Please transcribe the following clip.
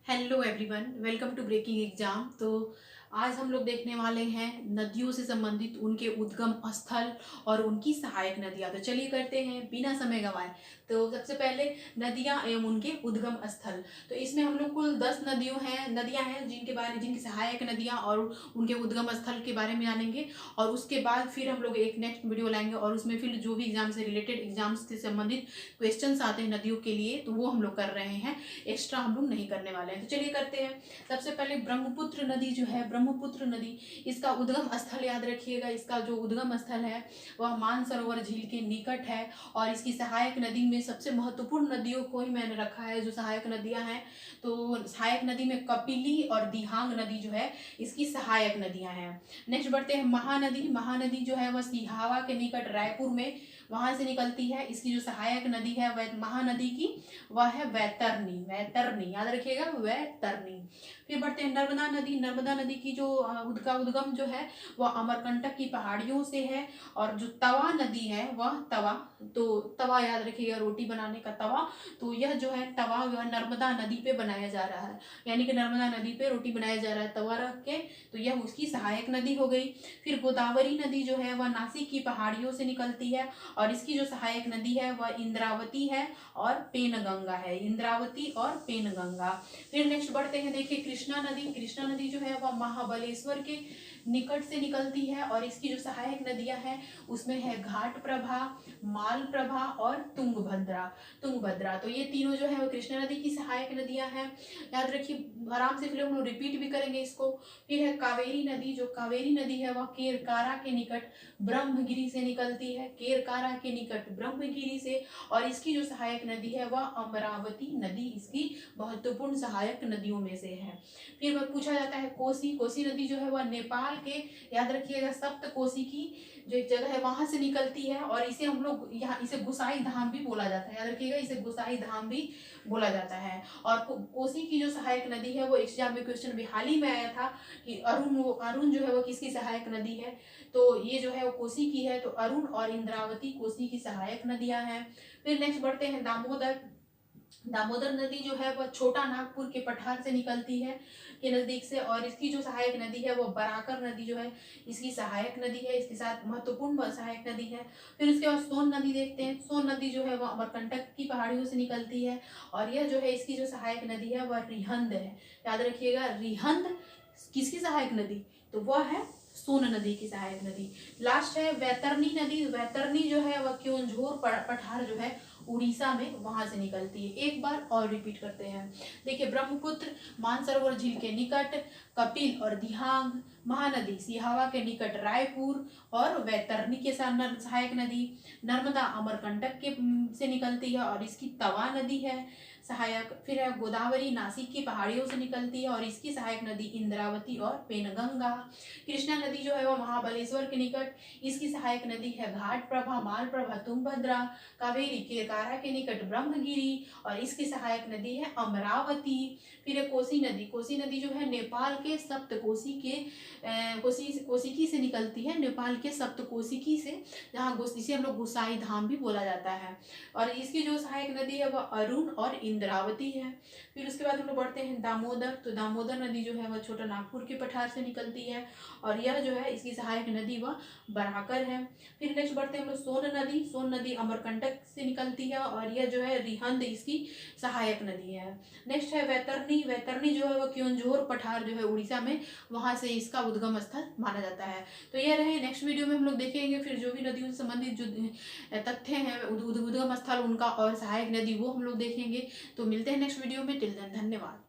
Hello everyone, welcome to breaking exam. तो आज हम लोग देखने वाले हैं नदियों से संबंधित उनके उद्गम स्थल और उनकी सहायक नदियां। तो चलिए करते हैं बिना समय गंवाए। तो सबसे पहले नदियां एवं उनके उद्गम स्थल। तो इसमें हम लोग कुल 10 नदियां हैं जिनकी सहायक नदियां और उनके उद्गम स्थल के बारे में जानेंगे। और उसके बाद फिर हम लोग एक नेक्स्ट वीडियो लाएंगे और उसमें फिर जो भी एग्जाम से रिलेटेड एग्जाम्स से संबंधित क्वेश्चन आते हैं नदियों के लिए, तो वो हम लोग कर रहे हैं। एक्स्ट्रा हम लोग नहीं करने वाले हैं। तो चलिए करते हैं। सबसे पहले ब्रह्मपुत्र नदी जो है, ब्रह्मपुत्र नदी, इसका उद्गम स्थल याद रखिएगा। इसका जो उद्गम स्थल है वह मानसरोवर झील के निकट है। और इसकी सहायक नदी में सबसे महत्वपूर्ण नदियों को ही मैंने रखा है जो सहायक नदियां हैं। तो सहायक नदी में कपिली और दिहांग नदी जो है इसकी सहायक नदियां हैं। नेक्स्ट बढ़ते हैं महानदी। महानदी जो है वह सिहावा के निकट रायपुर में वहां से निकलती है। इसकी जो सहायक नदी है वह महानदी की वह है वैतरणी। वैतरणी याद रखिएगा, वैतरणी। फिर बढ़ते हैं नर्मदा नदी। नर्मदा नदी की जो उनका उद्गम जो है वह अमरकंटक की पहाड़ियों से है। और जो तवा नदी है वह तवा, तो तवा याद रखिएगा, रोटी बनाने का तवा। तो यह जो है तवा वह नर्मदा नदी पे बनाया जा रहा है, यानी कि नर्मदा नदी पे रोटी बनाया जा रहा है तवा रख के। तो यह उसकी सहायक नदी हो गई। फिर गोदावरी नदी जो है वह नासिक की पहाड़ियों से निकलती है। और इसकी जो सहायक नदी है वह इंद्रावती है और पेनगंगा है। इंद्रावती और पेनगंगा। फिर नेक्स्ट बढ़ते हैं, देखिए कृष्णा नदी। कृष्णा नदी जो है वह महाबलेश्वर के निकट से निकलती है। और इसकी जो सहायक नदियां हैं उसमें है घाट प्रभा, माल प्रभा और तुंगभद्रा। तुंगभद्रा, तो ये तीनों जो है वो कृष्णा नदी की सहायक नदियां हैं। याद रखिए, आराम से फिर हम लोग रिपीट भी करेंगे इसको। फिर है कावेरी नदी। जो कावेरी नदी है वह केरकारा के निकट ब्रह्मगिरी से निकलती है। केरकारा के निकट ब्रह्मगिरी से। और इसकी जो सहायक नदी है वह अमरावती नदी इसकी महत्वपूर्ण सहायक नदियों में से है। फिर वह पूछा जाता है कोसी। कोसी नदी जो है वह नेपाल के, याद रखिएगा, सप्त कोसी की जो एक जगह है वहां से निकलती है। और इसे हम लोग यहाँ इसे गुसाई धाम भी बोला जाता है। याद रखिएगा, इसे गुसाई धाम भी बोला जाता है। और कोसी की जो सहायक नदी है वो एग्जाम में क्वेश्चन भी हाल ही में आया था कि अरुण जो है वो किसकी सहायक नदी है। तो ये जो है वो कोसी की है। तो अरुण और इंद्रावती कोसी की सहायक नदियां हैं। फिर नेक्स्ट बढ़ते हैं दामोदर। दामोदर नदी जो है वह छोटा नागपुर के पठार से निकलती है, के नजदीक से। और इसकी जो सहायक नदी है वो बराकर नदी जो है इसकी सहायक नदी है, इसके साथ महत्वपूर्ण सहायक नदी है। फिर उसके बाद सोन नदी देखते हैं। सोन नदी जो है वह अमरकंटक की पहाड़ियों से निकलती है। और यह जो है इसकी जो सहायक नदी है वह रिहंद है। याद रखिएगा, रिहंद किसकी सहायक नदी, तो वह है सोन नदी की सहायक नदी। लास्ट है वैतरणी नदी। वैतरणी जो है वह क्योंझोर पठार जो है उड़ीसा में वहां से निकलती है। एक बार और रिपीट करते हैं। देखिए, ब्रह्मपुत्र मानसरोवर झील के निकट, कपिल और दिहांग, महानदी सिहावा के निकट रायपुर और वैतरणी के साथ सहायक नदी, नर्मदा अमरकंटक के से निकलती है और इसकी तवा नदी है सहायक। फिर है गोदावरी नासिक की पहाड़ियों से निकलती है और इसकी सहायक नदी इंद्रावती और पेनगंगा। कृष्णा नदी जो है वो महाबलेश्वर के निकट, इसकी सहायक नदी है घाट प्रभा, माल प्रभा, तुंगभद्रा। कावेरी केरकारा के निकट ब्रह्मगिरी और इसकी सहायक नदी है अमरावती। फिर है कोसी नदी। कोसी नदी जो है नेपाल के सप्तकोशी के कोशिकी से निकलती है, नेपाल के सप्तकोशिकी से, जहाँ इसे हम लोग गुसाई धाम भी बोला जाता है। और इसकी जो सहायक नदी है वह अरुण और इंद्रावती है। फिर उसके बाद हम लोग बढ़ते हैं दामोदर। तो दामोदर नदी जो है वह छोटा नागपुर के पठार से निकलती है। और यह जो है इसकी सहायक नदी वह बराकर है। फिर नेक्स्ट बढ़ते हैं हम लोग सोन नदी। सोन नदी अमरकंटक से निकलती है और यह जो है रिहंद इसकी सहायक नदी है। नेक्स्ट है वैतरणी। वैतरणी जो है वह क्योंझोर पठार जो है उड़ीसा में, वहां से इसका उद्गम स्थल माना जाता है। तो यह रहे। नेक्स्ट वीडियो में हम लोग देखेंगे फिर जो भी नदियों से संबंधित जो तथ्य हैं उद्गम स्थल उनका और सहायक नदी वो हम लोग देखेंगे। तो मिलते हैं नेक्स्ट वीडियो में। टिल देन धन्यवाद।